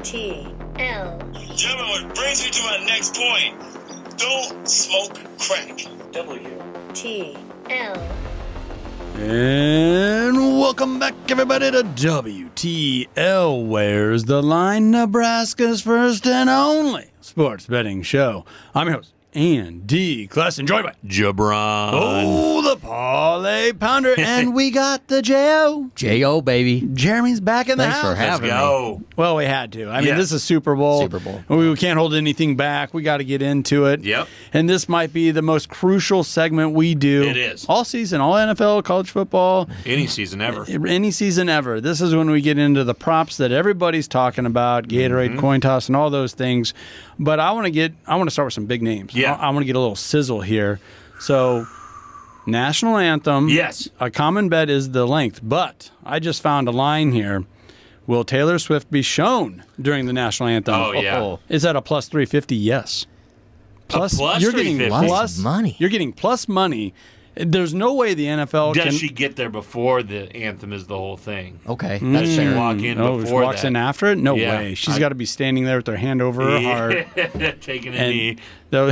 Gentlemen, what brings me to my next point. Don't smoke crack. And welcome back, everybody, to WTL. Where's the Line? Nebraska's first and only sports betting show. I'm your host, Andy Klesson, joined by Jabron. Oh, the Parlay Pounder, and we got the J.O. J.O., baby. Jeremy's back in the Thanks house. for having Let's go. me. Well, we had to. I mean, this is Super Bowl. Super Bowl. We can't hold anything back. We got to get into it. Yep. And this might be the most crucial segment we do. It is. All season, all NFL, college football. Any season ever. Any season ever. This is when we get into the props that everybody's talking about, Gatorade, coin toss, and all those things. But I want to start with some big names. Yeah. I want to get a little sizzle here. So, National Anthem. Yes. A common bet is the length, but I just found a line here. Will Taylor Swift be shown during the National Anthem? Oh, yeah. Is that a plus 350? Yes. Plus you're getting 350? plus money. You're getting plus money. There's no way the NFL Does can. she get there before the anthem is the whole thing? Okay, Does she fair. walk in she before walks that? in after it? No Yeah. way. She's got to be standing there with her hand over her heart. Taking a And knee. no,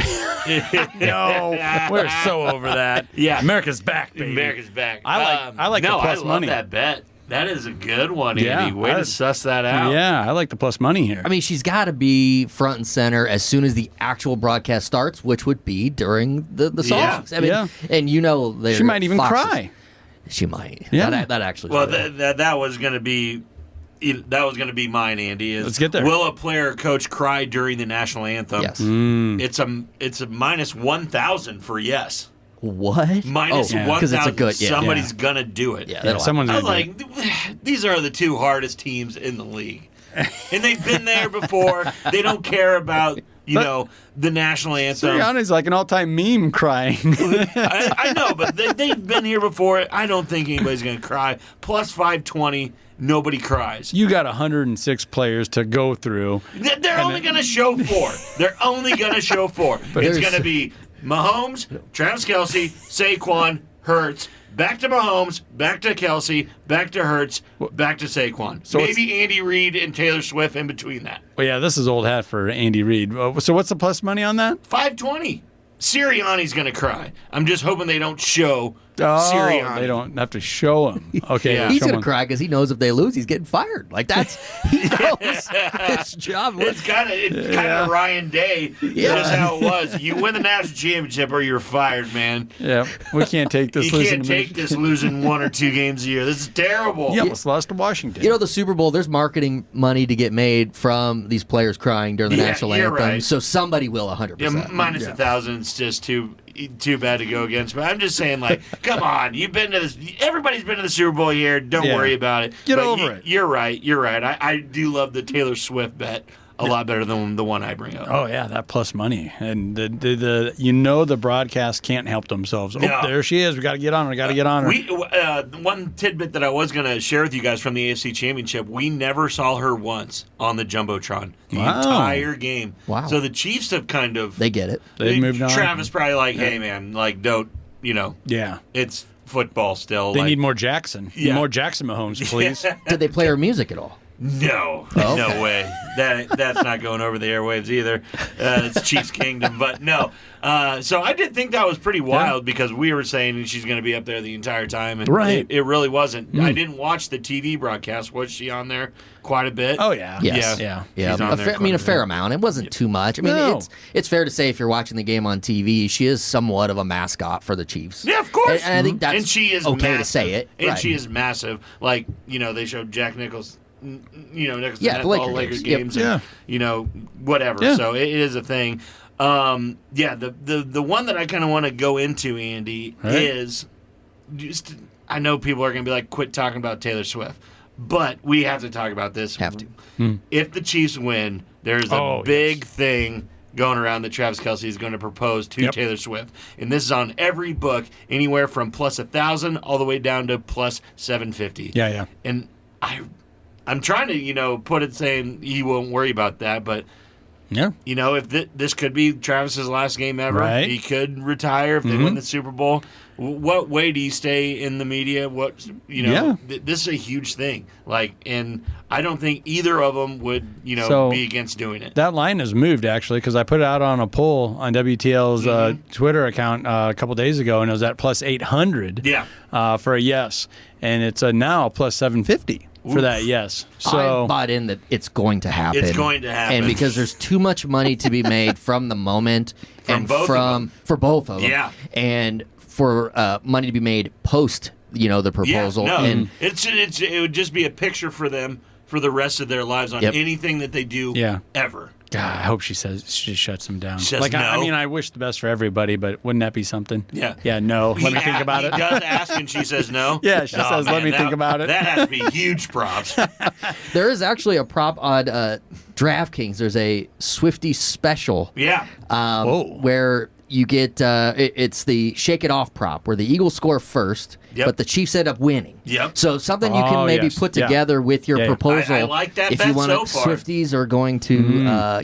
we're so over that. Yeah. America's back, baby. America's back. I like the plus I love money. that bet. That is a good one, Yeah, Andy. Way to suss that out. Yeah, I like the plus money here. I mean, she's got to be front and center as soon as the actual broadcast starts, which would be during the songs. I mean, Yeah. and you know, she might even cry. She might. Yeah. That actually. Well, true. that was going to be. That was going to be mine, Andy. Is Let's get there. Will a player or coach cry during the national anthem? Yes. It's a minus 1,000 for yes. What? Minus yeah. 1,000. it's a good. Yeah. Somebody's gonna do it. Yeah. Yeah, that'll someone's I was gonna do like, these are the two hardest teams in the league, and they've been there before. They don't care about the national anthem. Sirianni's like an all-time meme crying. I know, but they've been here before. I don't think anybody's gonna cry. Plus 520. Nobody cries. You got 106 players to go through. They're only going to show four. They're only going to show four. But It's there's- going to be Mahomes, Travis Kelce, Saquon, Hurts, back to Mahomes, back to Kelce, back to Hurts, back to Saquon. So maybe Andy Reid and Taylor Swift in between that. Well, yeah, this is old hat for Andy Reid. So what's the plus money on that? 520. Sirianni's going to cry. I'm just hoping they don't show Oh, Sirianni. they don't have to show him. Okay, Yeah. He's show going him. to cry because he knows if they lose, he's getting fired. Like he knows his job. It's kind of Ryan Day. Yeah. That's how it was. You win the national championship or you're fired, man. Yeah, we can't take this. You can't take this losing 1 or 2 games a year. This is terrible. Yeah, almost lost to Washington. You know, the Super Bowl, there's marketing money to get made from these players crying during the Yeah, national you're anthem. right. So somebody will 100%. Yeah, minus 1,000 is just too bad to go against. But I'm just saying, like, come on, you've been to this. Everybody's been to the Super Bowl here. Don't Yeah. worry about it. Get But over it. You're right. You're right. I do love the Taylor Swift bet a lot better than the one I bring up. Oh yeah, that plus money, and the broadcast can't help themselves. Oh, No. there she is. We got to get on her. Got to get on her. One tidbit that I was going to share with you guys from the AFC Championship, we never saw her once on the Jumbotron the Wow. entire game. Wow. So the Chiefs have kind of They get it. They've moved on. Travis probably like, hey man, like don't Yeah, it's football still. they like, need more Jackson. Yeah. More Jackson Mahomes, please. Did they play her music at all? No, Oh, no okay. way. That's not going over the airwaves either. It's Chiefs Kingdom, but no. So I did think that was pretty wild because we were saying she's going to be up there the entire time, and Right. it really wasn't. I didn't watch the TV broadcast. Was she on there quite a bit? Oh yeah, Yes. yeah. Yeah, She's on there I mean, quite a fair bit. amount. It wasn't too much. I mean, No. it's fair to say if you're watching the game on TV, she is somewhat of a mascot for the Chiefs. Yeah, of course. And I think that's and she is okay massive. to say it. And Right. she is massive. Like, they showed Jack Nicholson, next Yeah, to the all Laker Lakers games. games. Yep. And, whatever. Yeah. So it is a thing. The one that I kind of want to go into, Andy, Right. is just, I know people are going to be like, quit talking about Taylor Swift. But we have to talk about this. Have to. If the Chiefs win, there's a big thing going around that Travis Kelce is going to propose to Taylor Swift. And this is on every book, anywhere from plus 1,000 all the way down to plus 750. Yeah. And I'm trying to, put it saying he won't worry about that, but Yeah. You know, if this could be Travis's last game ever, Right. he could retire if they win the Super Bowl. What way do you stay in the media? This is a huge thing. And I don't think either of them would, be against doing it. That line has moved, actually, because I put it out on a poll on WTL's Twitter account a couple days ago, and it was at plus 800 for a yes. And it's now plus 750 for that yes. So I bought in that it's going to happen. It's going to happen. And because there's too much money to be made from the moment for both of them. Yeah. And for money to be made post, the proposal. Yeah, no, and it would just be a picture for them for the rest of their lives on anything that they do ever. God, I hope she shuts them down. Says no. I wish the best for everybody, but wouldn't that be something? Yeah. Yeah, no. Let me think about it. He does ask, and she says no. Yeah, she says, let me think about it. That has to be huge props. There is actually a prop on DraftKings. There's a Swifty special. Yeah. Where you get it's the shake it off prop where the Eagles score first, but the Chiefs end up winning. Yep. So something you can maybe put together with your proposal. I like that if bet you want so far. Swifties are going to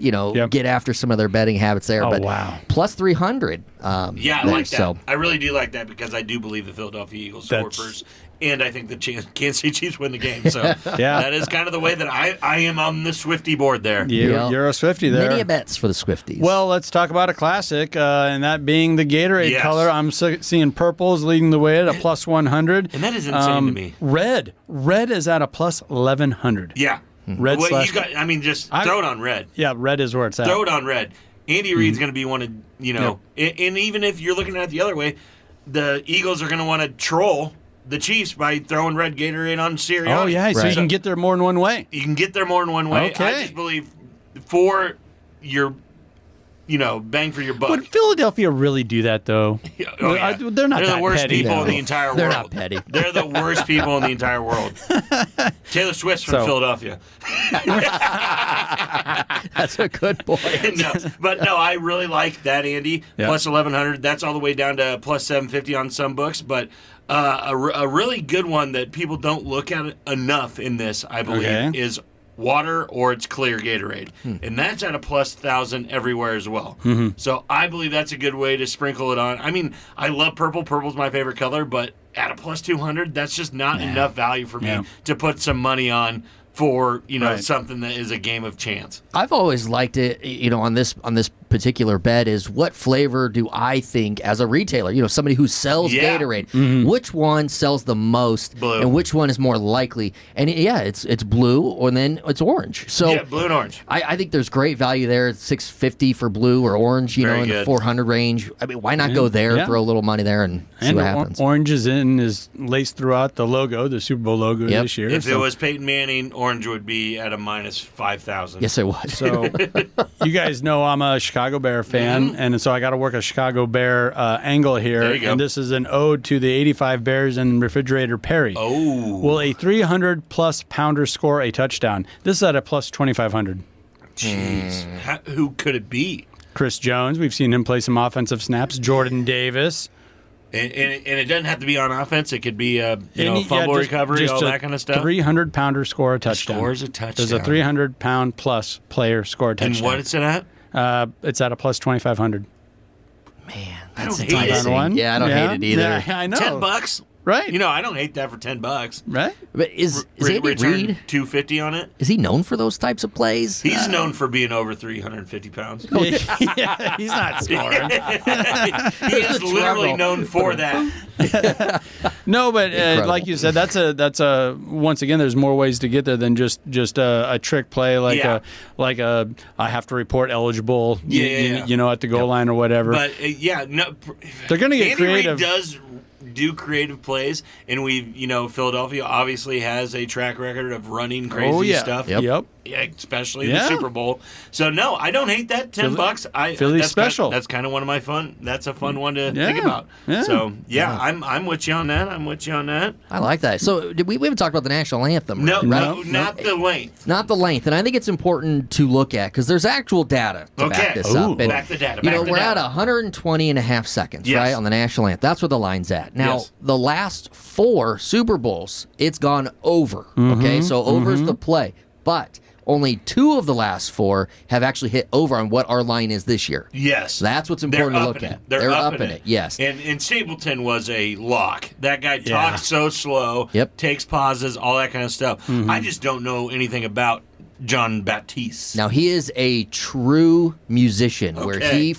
get after some of their betting habits there. Oh, but wow. plus 300. I like that. So, I really do like that because I do believe the Philadelphia Eagles score first. And I think the Kansas City Chiefs win the game. So that is kind of the way that I am on the Swifty board there. You're a Swifty there. Many bets for the Swifties. Well, let's talk about a classic, and that being the Gatorade color. I'm seeing purples leading the way at a plus 100. And that is insane to me. Red is at a plus 1100. Yeah. Red just throw it on red. Yeah, red is where it's at. Throw it on red. Andy Reid's going to be one of, and even if you're looking at it the other way, the Eagles are going to want to troll the Chiefs by throwing red Gatorade on Sirianni. Oh, yeah, so you can get there more than one way. You can get there more than one way. Okay. I just believe for your, bang for your buck. Would Philadelphia really do that, though? Oh, yeah. They're not They're the worst petty. people in the entire world. They're not petty. They're the worst people in the entire world. Taylor Swift's from Philadelphia. That's a good point. No, I really like that, Andy. Yeah. Plus 1,100. That's all the way down to plus 750 on some books. But a really good one that people don't look at enough in this, I believe, is water or it's clear Gatorade. And that's at a plus 1,000 everywhere as well. So I believe that's a good way to sprinkle it on. I mean, I love purple. Purple's my favorite color, but at a plus 200, that's just not enough value for me to put some money on for something that is a game of chance. I've always liked it, on this particular bet is what flavor do I think as a retailer, somebody who sells Gatorade, which one sells the most Blue. And which one is more likely? And it's blue or then it's orange. So blue and orange. I think there's great value there. It's $650 for blue or orange, Very in good. the 400 range. I mean, why not go there, throw a little money there and see what happens? Orange is laced throughout the logo, the Super Bowl logo this year. If it was Peyton Manning, orange would be at a minus 5,000. Yes, it would. So you guys know I'm a Chicago Bear fan, and so I got to work a Chicago Bear angle here. There you go. And this is an ode to the 85 Bears and Refrigerator Perry. Oh. Will a 300-plus pounder score a touchdown? This is at a plus 2,500. Jeez. Who could it be? Chris Jones. We've seen him play some offensive snaps. Jordan Davis. And it doesn't have to be on offense. It could be fumble recovery, all that kind of stuff. 300-pounder score a touchdown. Scores a touchdown. There's a 300-pound plus player score a touchdown. And what is it at? It's at a plus 2,500. Man, I don't that's hate it. enticing. Yeah, I don't hate it either. Yeah, I know. $10, Right. I don't hate that for $10, Right? But is Andy return Reid, $250 on it? is he known for those types of plays? He's known for being over 350 pounds. Yeah, he's not scoring. He is literally known for that. No, but Incredible. like you said, that's a once again. There's more ways to get there than just a trick play like I have to report eligible. At the goal line or whatever. But they're going to get Andy creative. Reid does do creative plays, and Philadelphia obviously has a track record of running crazy stuff. Yep. Yeah, especially the Super Bowl. So no, I don't hate that. $10. Philly's that's special. That's kind of one of my fun. That's a fun one to Yeah. think about. Yeah. So I'm with you on that. I'm with you on that. I like that. So we haven't talked about the national anthem. No, right? no, not the length. Not the length, and I think it's important to look at because there's actual data to back this up. And, back the data. we're at 120 and a half seconds, Yes. right, on the national anthem. That's where the line's at. Now, the last 4 Super Bowls, it's gone over. Okay, so over's the play. But only 2 of the last 4 have actually hit over on what our line is this year. Yes. That's what's important to look at. They're upping it. Yes. And Stapleton was a lock. That guy talks so slow, takes pauses, all that kind of stuff. I just don't know anything about John Baptiste. Now, he is a true musician, where he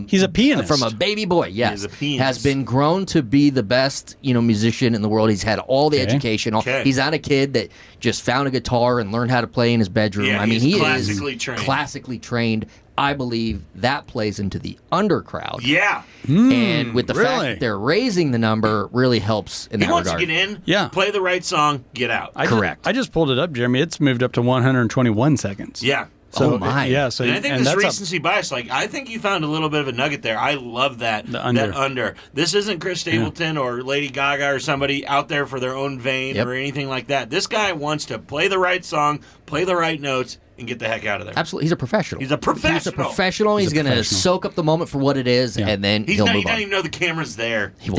he's a pianist. From a baby boy, yes. He's a pianist. Has been grown to be the best, musician in the world. He's had all the education. He's not a kid that just found a guitar and learned how to play in his bedroom. Yeah, I mean, he classically is trained. classically trained. I believe that plays into the undercrowd. Yeah. And with the fact that they're raising the number really helps in that regard. He wants to get in, play the right song, get out. Correct. I just pulled it up, Jeremy. It's moved up to 121 seconds. Yeah. So, oh my! Yeah, so and I think this recency bias, I think you found a little bit of a nugget there. I love that. That under. This isn't Chris Stapleton or Lady Gaga or somebody out there for their own vein or anything like that. This guy wants to play the right song, play the right notes, and get the heck out of there. Absolutely, he's a professional. He's a professional. He's going to soak up the moment for what it is, and then he'll move on. He doesn't even know the camera's there. He will.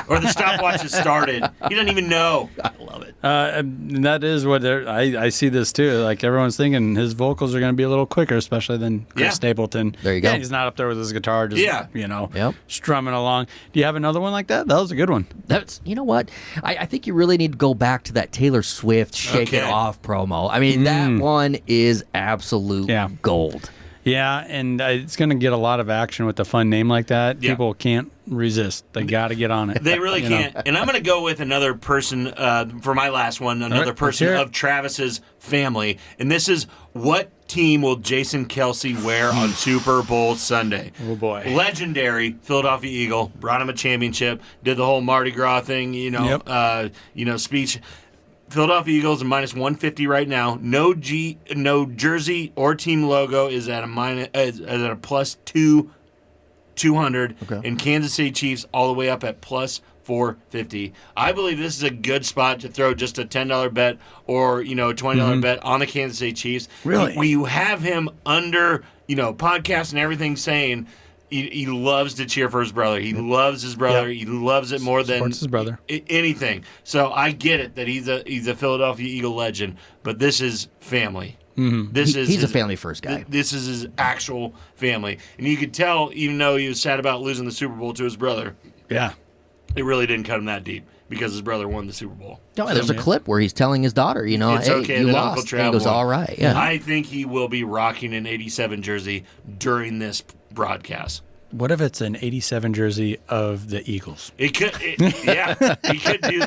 Or the stopwatch has started. He doesn't even know. I love it. And that is what I see this too. Like everyone's thinking his vocals are going to be a little quicker, especially than Chris Stapleton. There you go. Yeah, he's not up there with his guitar, just strumming along. Do you have another one like that? That was a good one. That's what I think you really need to go back to that Taylor Swift "Shake It Off" promo. I mean, that one is absolute gold. Yeah, and it's going to get a lot of action with a fun name like that. Yeah. People can't resist. They got to get on it. They really can't. And I'm going to go with another person for my last one, another person of Travis's family. And this is, what team will Jason Kelce wear on Super Bowl Sunday? Oh, boy. Legendary Philadelphia Eagle. Brought him a championship. Did the whole Mardi Gras thing, speech. Philadelphia Eagles are minus 150 right now. No jersey or team logo is at a plus 200. Okay. And Kansas City Chiefs all the way up at plus 450. I believe this is a good spot to throw just a $10 bet or a $20 bet on the Kansas City Chiefs. Really? When you have him under podcasts and everything saying he loves to cheer for his brother. He loves his brother. He loves it more than his brother. Anything. So I get it that he's a Philadelphia Eagle legend, but this is family. Mm-hmm. He's a family first guy. This is his actual family, and you could tell, even though he was sad about losing the Super Bowl to his brother. Yeah, it really didn't cut him that deep because his brother won the Super Bowl. No, there's a clip where he's telling his daughter, it's hey, okay, you that lost. Uncle Trav And he goes, won. all right. Yeah. I think he will be rocking an 87 jersey during this broadcast. What if it's an 87 jersey of the Eagles? He could do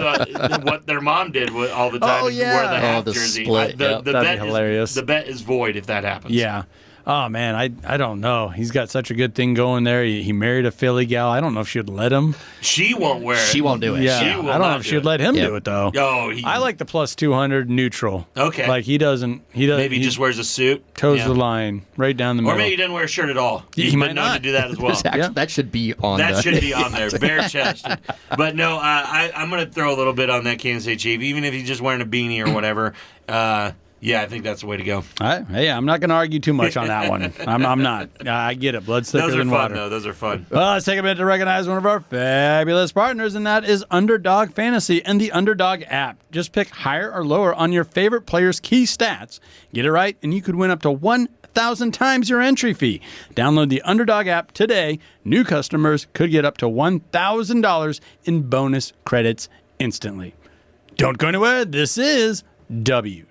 what their mom did all the time. Oh, yeah. Wear the half the jersey. split. The That'd bet be hilarious. The bet is void if that happens. Yeah. Oh, man, I don't know. He's got such a good thing going there. He married a Philly gal. I don't know if she'd let him. She won't wear it. She won't do it. Yeah, She will I don't know not if do she'd it. let him do it, though. Oh, I like the plus 200 neutral. Okay. Like he doesn't. Maybe he just wears a suit. Toes the line right down the middle. Or maybe he doesn't wear a shirt at all. He He's might been known not. to do that as well. That should be on That should be on there, bare chested. But no, I'm going to throw a little bit on that Kansas City Chief, even if he's just wearing a beanie or whatever. Yeah, I think that's the way to go. Hey, I'm not going to argue too much on that one. I'm not. I get it. Blood's thicker than water. Those are fun. Well, let's take a minute to recognize one of our fabulous partners, and that is Underdog Fantasy and the Underdog app. Just pick higher or lower on your favorite player's key stats. Get it right, and you could win up to 1,000 times your entry fee. Download the Underdog app today. New customers could get up to $1,000 in bonus credits instantly. Don't go anywhere. This is WTL.